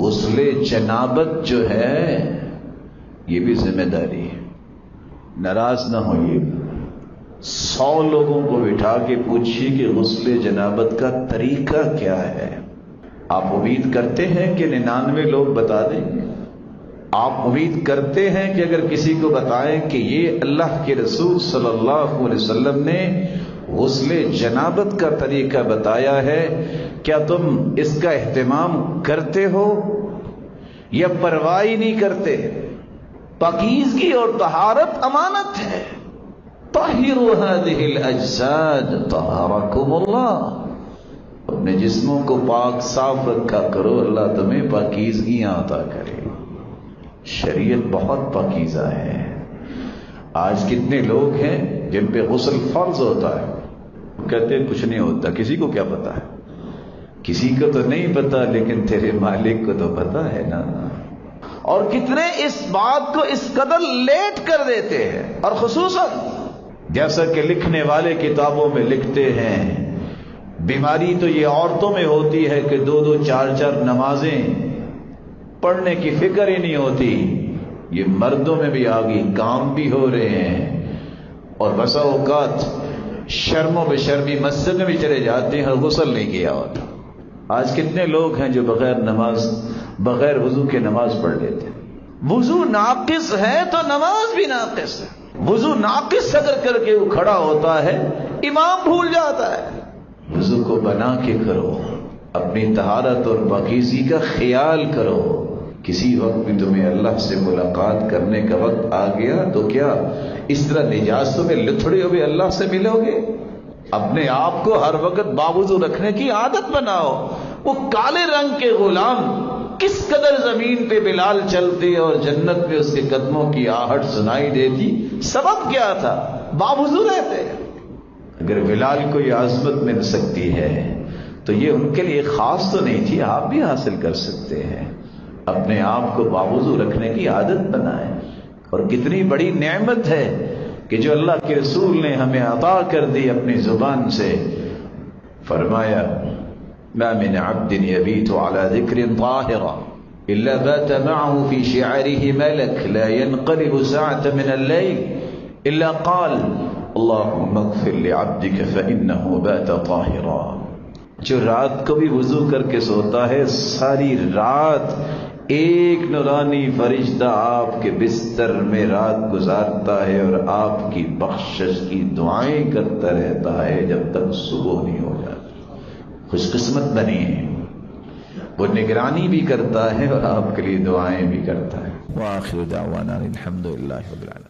غسل جنابت جو ہے یہ بھی ذمہ داری ہے. ناراض نہ ہوئیے. 100 لوگوں کو بٹھا کے پوچھیے کہ غسل جنابت کا طریقہ کیا ہے. آپ امید کرتے ہیں کہ 99 لوگ بتا دیں گے؟ آپ امید کرتے ہیں کہ اگر کسی کو بتائیں کہ یہ اللہ کے رسول صلی اللہ علیہ وسلم نے غسل جنابت کا طریقہ بتایا ہے، کیا تم اس کا اہتمام کرتے ہو یا پرواہ نہیں کرتے؟ پاکیزگی اور طہارت امانت ہے. طہروا هذه الاجساد طہرکم اللہ. اپنے جسموں کو پاک صاف رکھا کرو، اللہ تمہیں پاکیزگیاں عطا کرے. شریعت بہت پاکیزہ ہے. آج کتنے لوگ ہیں جن پہ غسل فرض ہوتا ہے، کہتے ہیں کچھ نہیں ہوتا. کسی کو کیا پتا ہے؟ کسی کو تو نہیں پتا، لیکن تیرے مالک کو تو پتا ہے نا. اور کتنے اس بات کو اس قدر لیٹ کر دیتے ہیں. اور خصوصاً جیسا کہ لکھنے والے کتابوں میں لکھتے ہیں، بیماری تو یہ عورتوں میں ہوتی ہے کہ 2 4 نمازیں پڑھنے کی فکر ہی نہیں ہوتی. یہ مردوں میں بھی آ گئی، کام بھی ہو رہے ہیں اور بسا اوقات شرم و بشرمی مسجد میں بھی چلے جاتے ہیں اور غسل نہیں کیا ہوتا. آج کتنے لوگ ہیں جو بغیر وضو کے نماز پڑھ لیتے ہیں. وضو ناقص ہے تو نماز بھی ناقص ہے. وضو ناقص اگر کر کے وہ کھڑا ہوتا ہے، امام بھول جاتا ہے. وضو کو بنا کے کرو، اپنی طہارت اور پاکیزگی کا خیال کرو. کسی وقت بھی تمہیں اللہ سے ملاقات کرنے کا وقت آ گیا تو کیا اس طرح نجاستوں میں لتھڑے ہوئے اللہ سے ملو گے؟ اپنے آپ کو ہر وقت باوضو رکھنے کی عادت بناؤ. وہ کالے رنگ کے غلام کس قدر زمین پہ بلال چلتے اور جنت میں اس کے قدموں کی آہٹ سنائی دیتی، سبب کیا تھا؟ باوضو رہتے. اگر بلال کو یہ عظمت مل سکتی ہے تو یہ ان کے لیے خاص تو نہیں تھی، آپ بھی حاصل کر سکتے ہیں. اپنے آپ کو باوضو رکھنے کی عادت بنائیں. اور کتنی بڑی نعمت ہے کہ جو اللہ کے رسول نے ہمیں عطا کر دی اپنی زبان سے. فرمایا ما من عبد يبيت على ذكر طاهرا إلا بات معه في شعره ملك لا ينقلب ساعة من الليل إلا قال اللهم اغفر لعبدك فإنه بات طاهرا. جو رات کو بھی وضو کر کے سوتا ہے، ساری رات ایک نورانی فرشتہ آپ کے بستر میں رات گزارتا ہے اور آپ کی بخشش کی دعائیں کرتا رہتا ہے جب تک صبح نہیں ہو جاتی. خوش قسمت بنیے. وہ نگرانی بھی کرتا ہے اور آپ کے لیے دعائیں بھی کرتا ہے. وآخر دعوانا الحمدللہ رب العالمین.